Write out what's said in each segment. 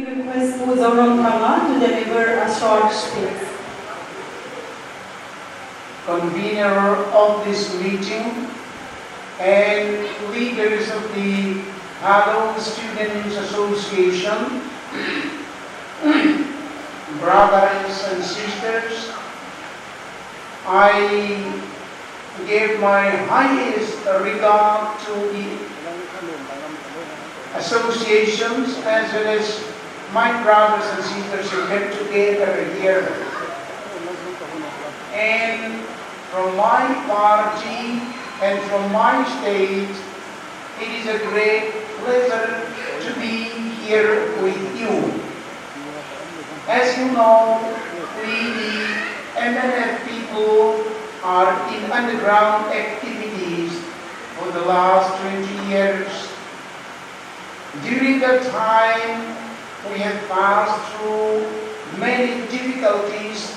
We request Zoramthanga to deliver a short speech. Convener of this meeting and leaders of the Hello Students Association, brothers and sisters, I give my highest regard to the associations as well as my brothers and sisters who get together here. And from my party and from my state, it is a great pleasure to be here with you. As you know, we the MNF people are in underground activities for the last 20 years. During that time, we have passed through many difficulties.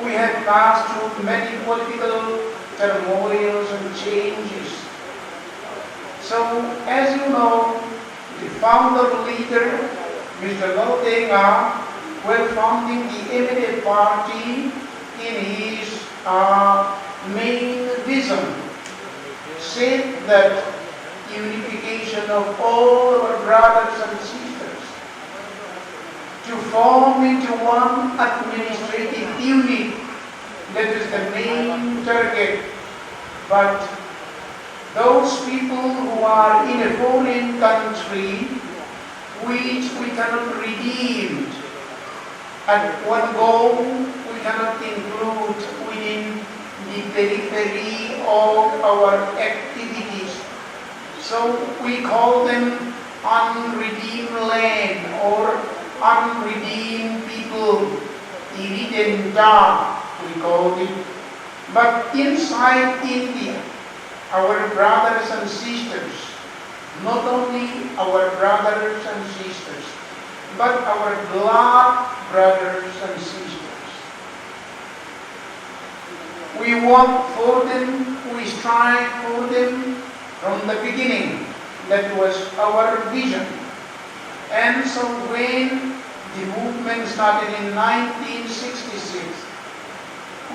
We have passed through many political turmoils and changes. So, as you know, the founder leader, Mr. Zoramthanga, while founding the MNF party in his main vision, said that unification of all our brothers and sisters to form into one administrative unit, that is the main target. But those people who are in a foreign country which we cannot redeem at one go, we cannot include within the periphery of our activities. So we call them unredeemed land or unredeemed people, Iridenda, we call it. But inside India, our brothers and sisters, not only our brothers and sisters, but our blood brothers and sisters. We work for them, we strive for them from the beginning. That was our vision. And so when the movement started in 1966,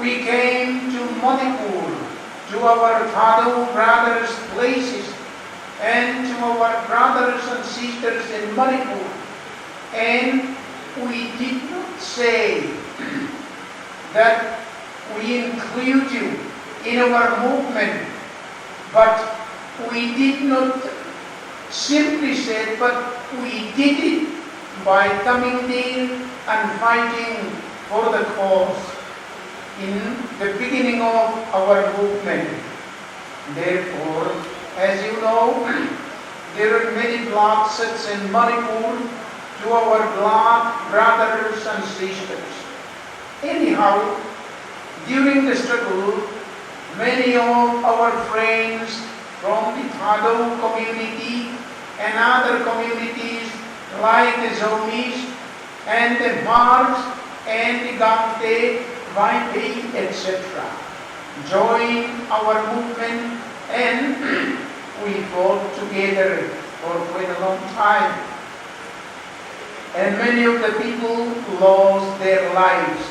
we came to Manipur, to our Thado brothers' places, and to our brothers and sisters in Manipur. And we did not say that we include you in our movement, but we did not simply say, but we did it by coming in and fighting for the cause in the beginning of our movement. Therefore, as you know, there are many bloodsheds in Manipur to our blood brothers and sisters. Anyhow, during the struggle, many of our friends from the Thado community and other communities like the Zomis and the Mars and the Gamte, Vaipe, etc. joined our movement, and we fought together for quite a long time. And many of the people lost their lives.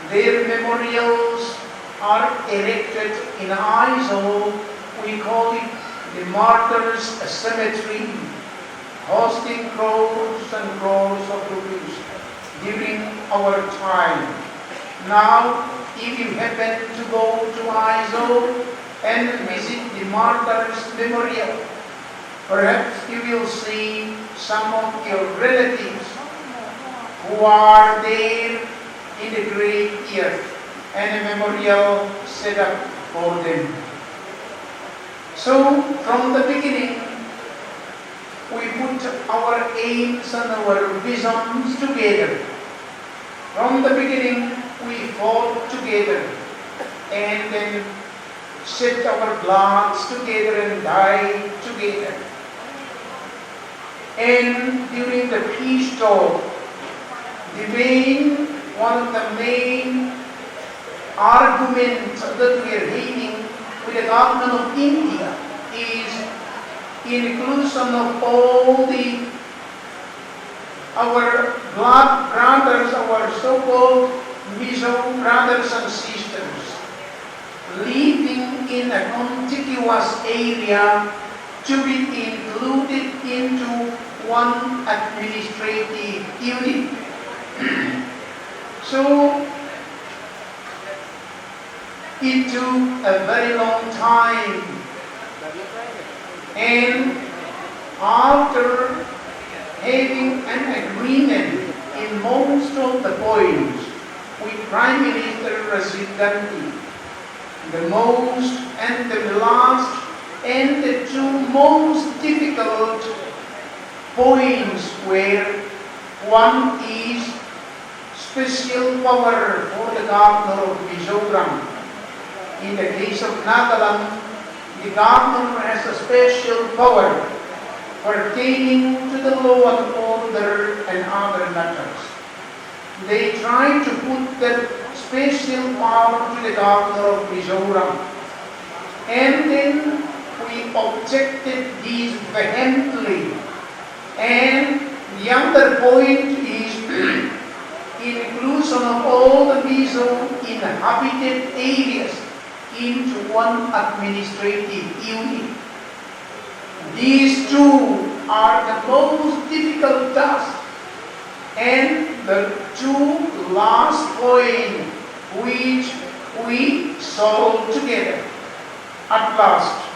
Their memorials are erected in Mizo. We call it the Martyrs Cemetery, hosting crores and crores of rupees during our time. Now, if you happen to go to Mizo and visit the Martyrs Memorial, perhaps you will see some of your relatives who are there in the great earth and a memorial set up for them. So, from the beginning, we put our aims and our visions together. From the beginning, we fought together and then set our bloods together and died together. And during the peace talk, one of the main arguments that we are having with the government of India is inclusion of all the our blood brothers, our so-called Mizo brothers and sisters, living in a contiguous area to be included into one administrative unit. So it took a very long time, and after having an agreement in most of the points with Prime Minister Rajiv Gandhi, the most and the last and the two most difficult points were, one is special power for the governor of Mizoram. In the case of Nagaland, the governor has a special power pertaining to the law and order and other matters. They try to put that special power to the governor of Mizoram. And then we objected this vehemently. And the other point is inclusion of all the Mizo inhabited areas into one administrative unit. These two are the most difficult tasks, and the two last points which we solved together. At last,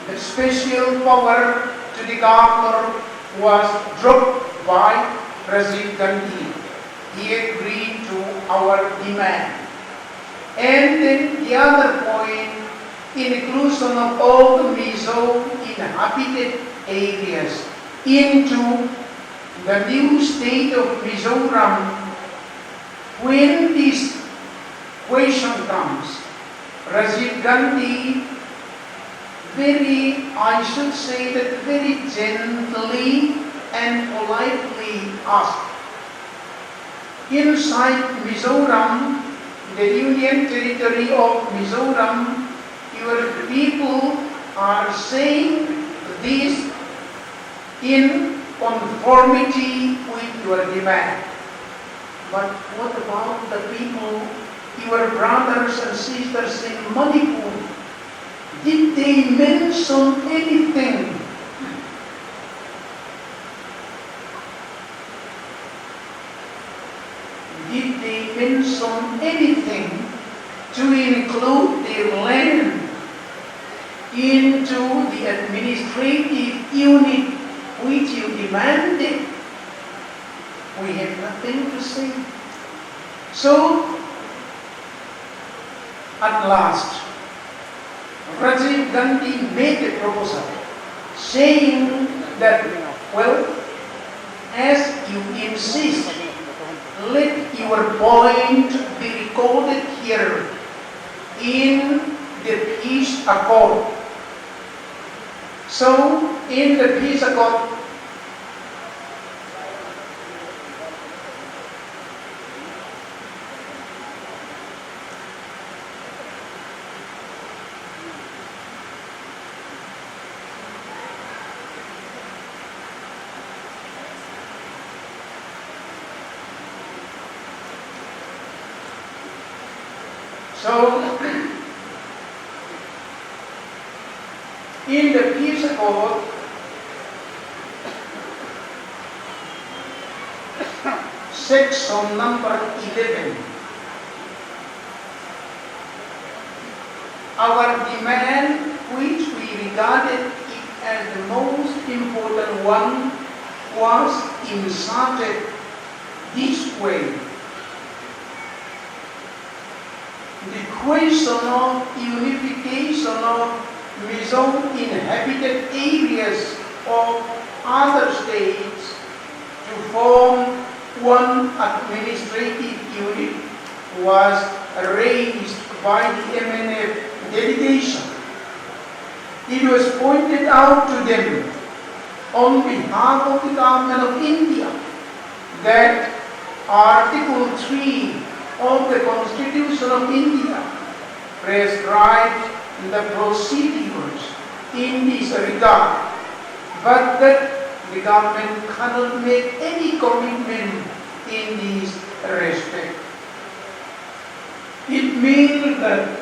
the special power to the governor was dropped by Rajiv Gandhi. He agreed to our demand. And then the other point, inclusion of all the Mizo inhabited areas into the new state of Mizoram. When this question comes, Rajiv Gandhi I should say that very gently and politely asked, inside Mizoram, the Union Territory of Mizoram, your people are saying this in conformity with your demand. But what about the people, your brothers and sisters in Manipur? Did they mention anything? Did they mention anything to include their land into the administrative unit which you demanded? We have nothing to say. So, at last, Rajiv Gandhi made a proposal saying that, well, as you insist, let your point be recorded here in the peace accord. So, in the peace accord, in the peace accord, section number 11, our demand, which we regarded as the most important one, was inserted this way. The question of unification of Mizo inhabited areas of other states to form one administrative unit was raised by the MNF delegation. It was pointed out to them on behalf of the government of India that Article 3 of the Constitution of India prescribes the procedures in this regard, but that the government cannot make any commitment in this respect. It means that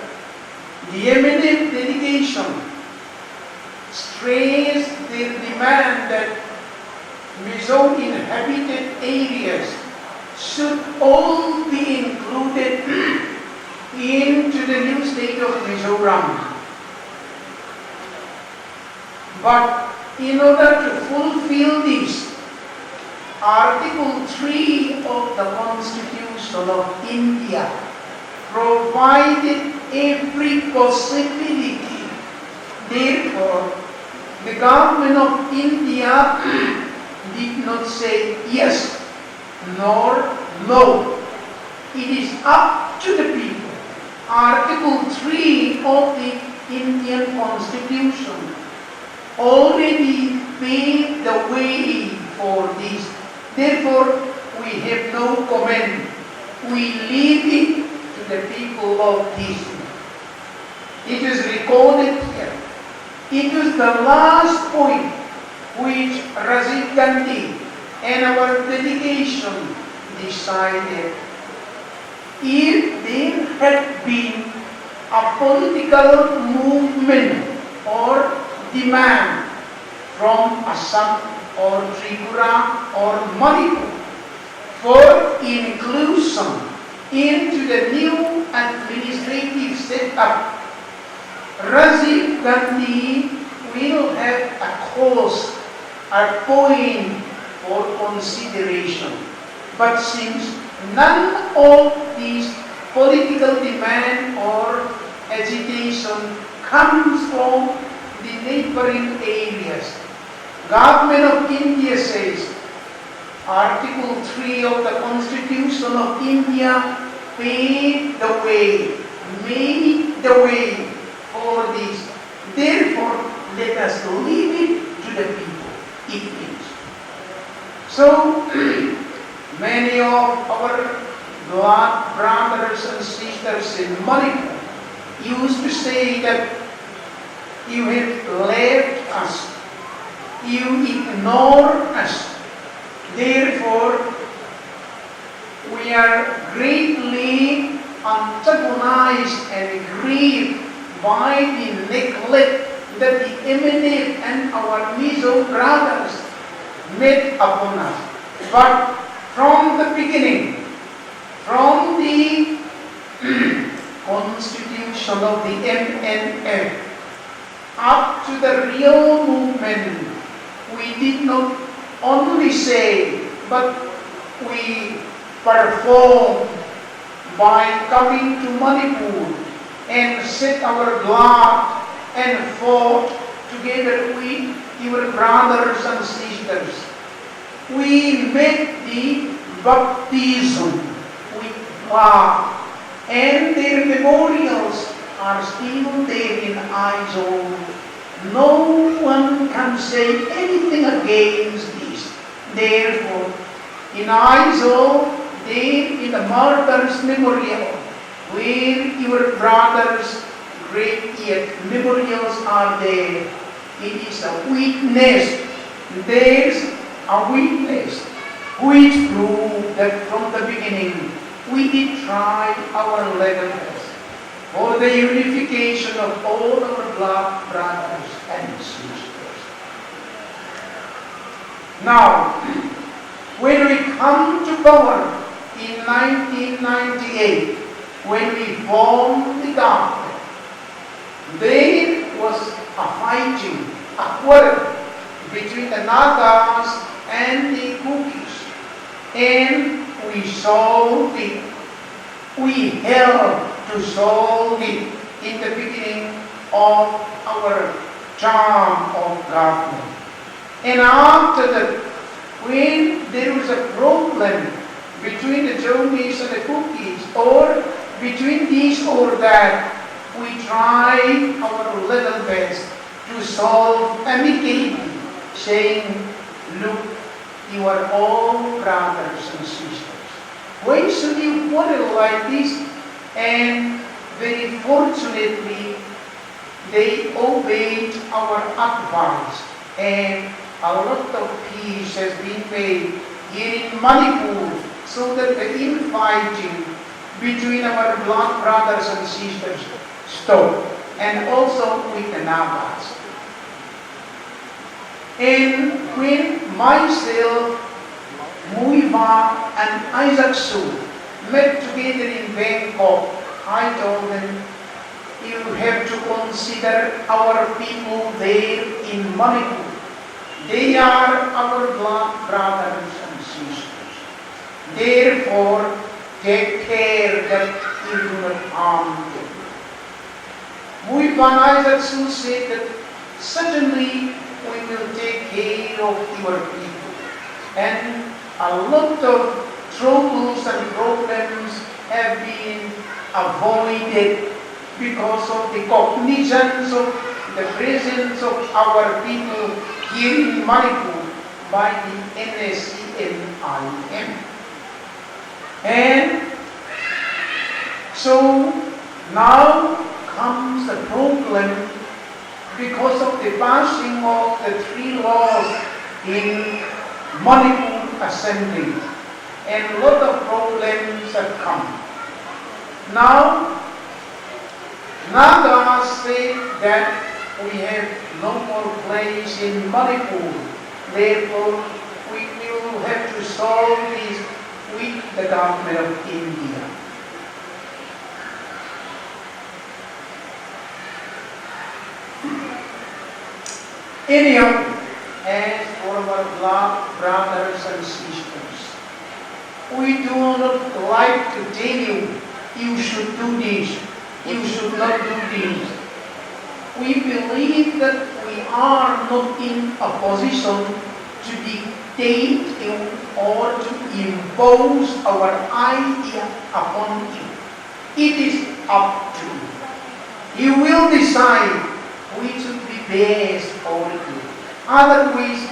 the MNF delegation stressed their demand that Mizo inhabited areas should all be included into the new state of Mizoram. But in order to fulfill this, Article 3 of the Constitution of India provided every possibility. Therefore, the government of India did not say yes nor no. It is up to the people. Article 3 of the Indian Constitution already paved the way for this. Therefore, we have no comment. We leave it to the people of this. It is recorded here. It was the last point which Rajiv Gandhi and our delegation decided. If there had been a political movement or demand from Assam or Tripura or Manipur for inclusion into the new administrative setup, Rajiv Gandhi will have a cause, a point for consideration. But since none of these political demand or agitation comes from the neighboring areas, Government of India says, Article 3 of the Constitution of India paved the way, made the way for this. Therefore, let us leave it to the people. It is. So, many of our blood brothers and sisters in Manipur used to say that you have left us, you ignore us. Therefore, we are greatly antagonized and grieved by the neglect that the MNF and our Mizo brothers made upon us. But from the beginning, from the constitution of the MNF up to the real movement, we did not only say, but we performed by coming to Manipur and set our blood and fought together with your brothers and sisters. We made the baptism with blood, and their memorials are still there in Mizo. No one can say anything against this. Therefore, in Mizo, there in the martyrs' memorial, where your brothers' great yet memorials are there, it is a witness. There's a witness which proves that from the beginning we did try our level best for the unification of all our blood brothers and sisters. Now, when we come to power in 1998, when we formed the government, there was a fighting, a quarrel between the Nagas and the Kukis, and we solved it. We helped to solve it in the beginning of our term of government. And after that, when there was a problem between the Jomis and the Kukis, or between this or that, we tried our level best to solve amicably, saying, look, you are all brothers and sisters. Why should you quarrel like this? And very fortunately, they obeyed our advice and a lot of peace has been made here in Manipur, so that the infighting between our black brothers and sisters stop, and also with the Nagas. And when myself, Muiva and Isaac Su met together in Bangkok, I told them, you have to consider our people there in Manipur. They are our black brothers and sisters. Therefore, take care that you do not harm them. Muiva and Isaac Su said that certainly we will take care of your people. And a lot of troubles and problems have been avoided because of the cognizance of the presence of our people here in Manipur by the NSCNIM. And so now comes the problem because of the passing of the 3 laws in Manipur Assembly, and a lot of problems have come. Now, Nagas say that we have no more place in Manipur, therefore we will have to solve this with the government of India. Anyhow, as for our black brothers and sisters, we do not like to tell you, you should do this, you should not do this. We believe that we are not in a position to dictate or to impose our idea upon you. It is up to you. You will decide which would be best for you. Otherwise,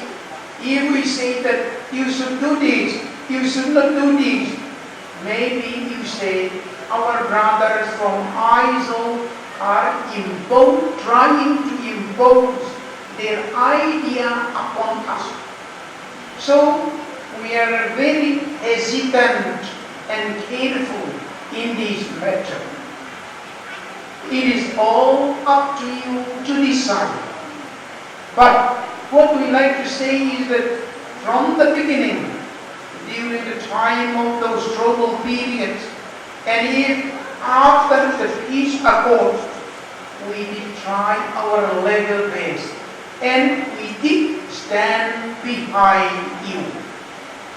if we say that you should do this, you should not do this, maybe you say our brothers from Mizo are trying to impose their idea upon us. So we are very hesitant and careful in this matter. It is all up to you to decide. But what we like to say is that from the beginning, during the time of those troubled periods, and if after the peace accord, we did try our level best, and we did stand behind you,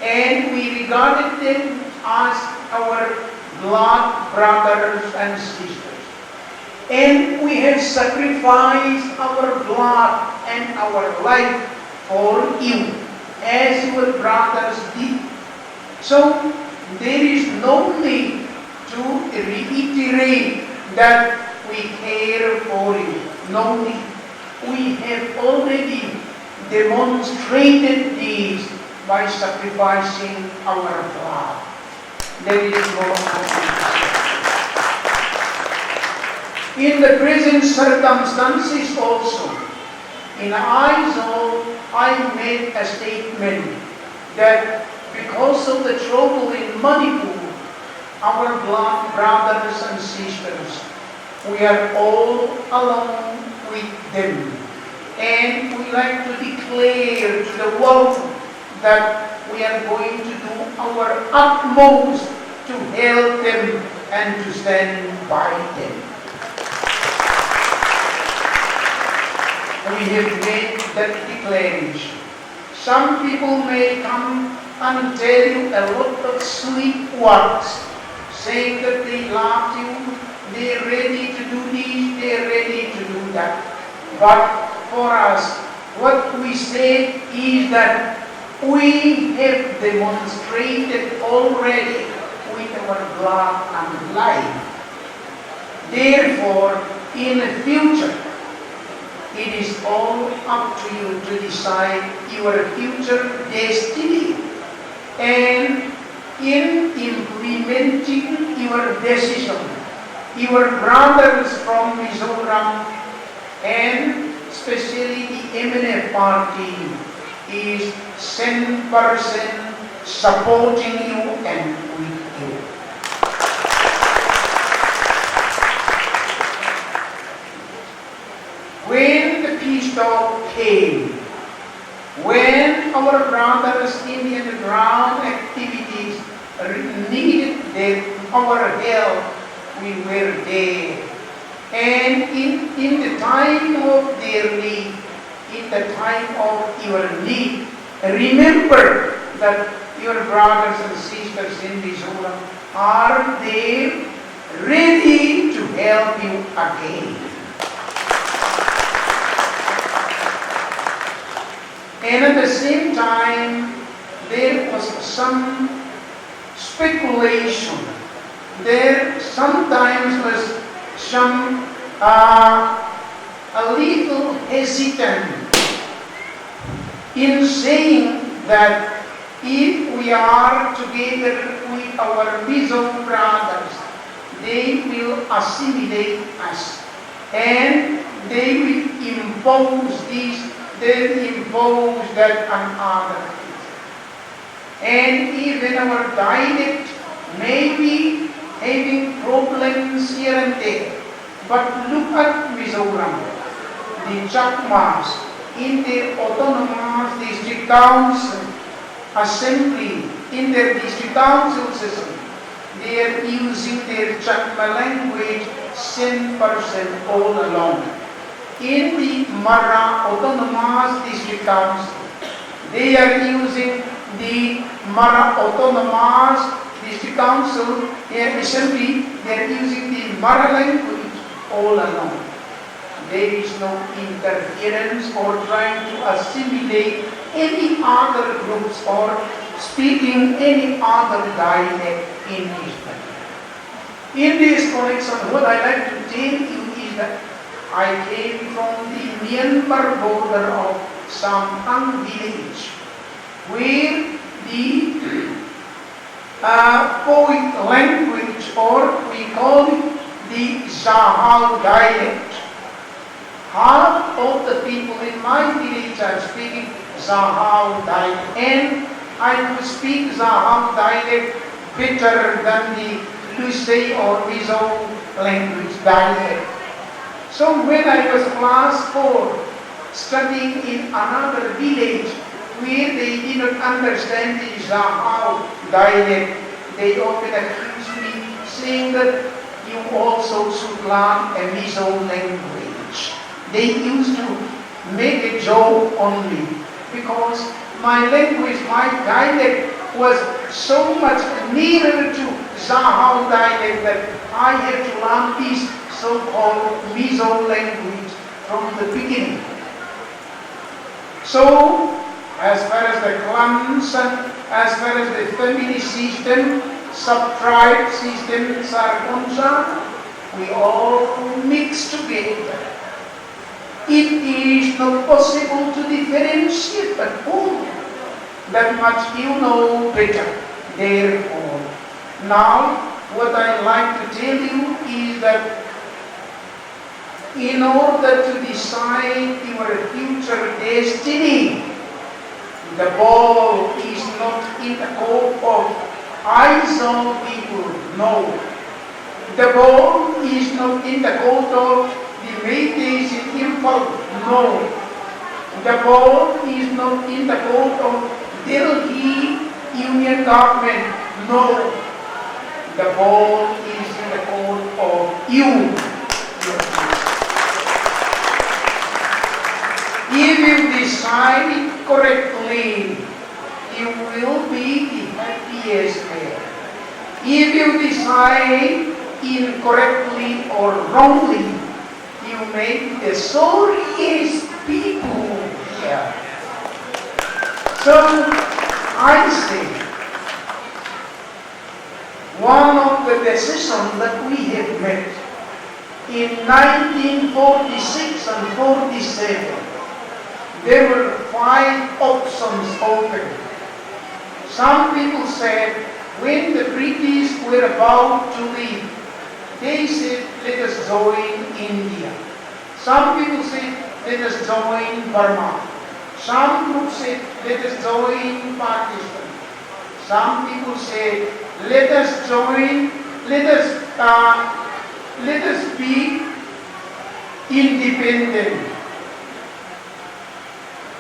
and we regarded them as our blood brothers and sisters. And we have sacrificed our blood and our life for you, as your brothers did. So there is no need to reiterate that we care for you. No need. We have already demonstrated this by sacrificing our blood. There is no more. In the present circumstances also, in Mizo, I made a statement that because of the trouble in Manipur, our blood brothers and sisters, we are all along with them. And we like to declare to the world that we are going to do our utmost to help them and to stand by them. We have made that declaration. Some people may come and tell you a lot of sweet words, saying that they love you, they are ready to do this, they are ready to do that. But for us, what we say is that we have demonstrated already with our blood and life. Therefore, in the future, it is all up to you to decide your future destiny. And in implementing your decision, your brothers from Mizoram and especially the MNF party is 100% supporting you and with you. When the peace talk came, when our brothers in the ground activities needed our help, we were there. And in the time of their need, in the time of your need, remember that your brothers and sisters in Mizoram are there ready to help you again. And at the same time, there was some speculation. There sometimes was some a little hesitant in saying that if we are together with our Mizo brothers, they will assimilate us and they will impose this, they impose that on others. And even our dialect may be having problems here and there. But look at Mizoram, the Chakmas, in their autonomous district council assembly, in their district council system, they are using their Chakma language 10% all along. In the Mara autonomous district council, they are using the Mara autonomous district council, their assembly, they are using the Mara language all along. There is no interference or trying to assimilate any other groups or speaking any other dialect in this country. In this connection, what I like to tell you is that I came from the Myanmar border of Zoramthanga village, where the Poet language, or we call it the Zahao dialect. Half of the people in my village are speaking Zahao dialect, and I could speak Zahao dialect better than the Lusei or Mizo language dialect. So when I was class 4, studying in another village where they did not understand the Zahao dialect, they often accused me saying that you also should learn a Mizo language. They used to make a joke on me because my language, my dialect was so much nearer to Zahao dialect that I had to learn this so-called Mizo language from the beginning. So, as far as the clans and as far as the family system, sub-tribe systems are concerned, we all mix together. It is not possible to differentiate at all. That much you know better. Therefore, now what I like to tell you is that in order to decide your future destiny, the ball is not in the court of Izo people, no. The ball is not in the court of the Métis in Impal, no. The ball is not in the court of Delhi Union government, no. The ball is in the court of you. If you decide correctly, you will be the happiest there. If you decide incorrectly or wrongly, you make the sorriest people here. So, I say, one of the decisions that we have made in 1946 and 47, there were 5 options open. Some people said, when the British were about to leave, they said, let us join India. Some people said, let us join Burma. Some groups said, let us join Pakistan. Some people said, let us join, let us be independent.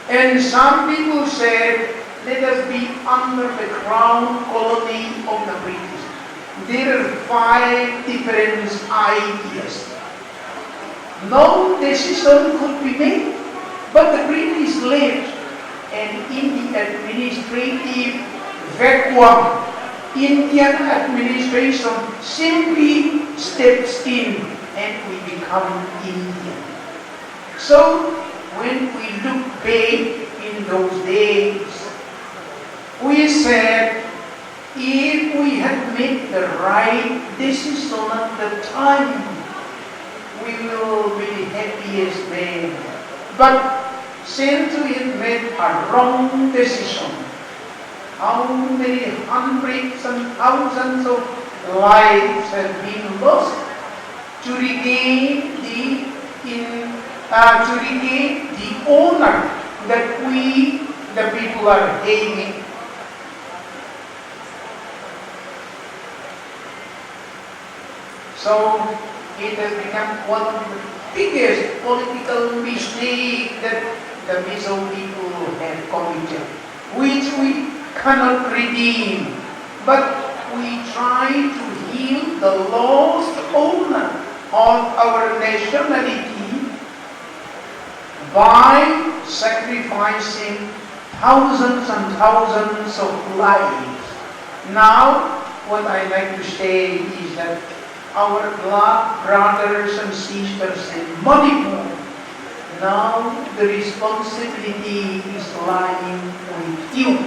And some people said, let us be under the crown colony of the British. There are 5 different ideas. No decision could be made, but the British left, and in the administrative vacuum, Indian administration simply steps in and we become Indian. So when we look back in those days, we said, if we had made the right decision at the time, we will be the happiest man. But since we had made a wrong decision, how many hundreds and thousands of lives have been lost to regain the honor that we, the people, are aiming. So it has become one of the biggest political mistakes that the Mizo people have committed, which we cannot redeem. But we try to heal the lost honor of our nationality by sacrificing thousands and thousands of lives. Now, what I like to say is that our black brothers and sisters in Manipur, now the responsibility is lying with you.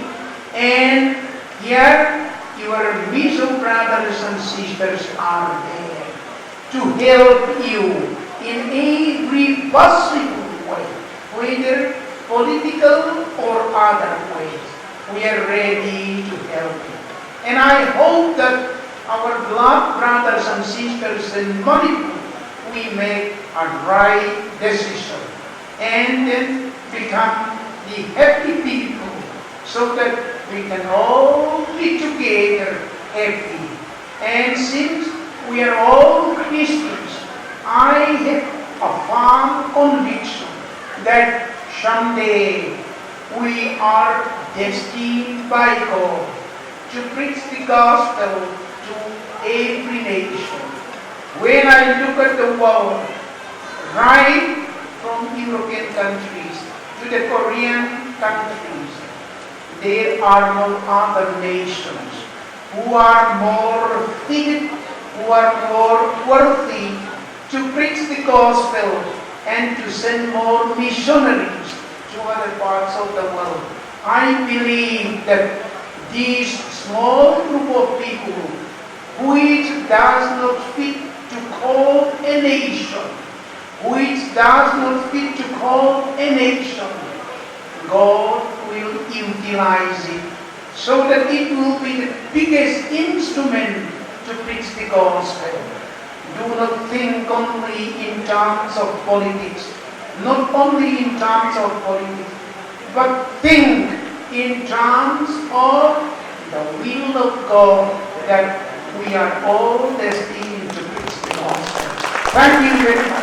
And here, your Mizo brothers and sisters are there to help you in every possible way, whether political or other ways. We are ready to help you. And I hope that our black brothers and sisters in Manipur, we make a right decision and then become the happy people so that we can all be together happy. And since we are all Christians, I have a firm conviction that someday we are destined by God to preach the gospel to every nation. When I look at the world, right from European countries to the Korean countries, there are no other nations who are more fit, who are more worthy to preach the gospel and to send more missionaries to other parts of the world. I believe that this small group of people, which does not fit to call a nation, God will utilize it so that it will be the biggest instrument to preach the gospel. Do not think only in terms of politics, not only in terms of politics, but think in terms of the will of God, that we are all destined to preach the gospel. Thank you very much.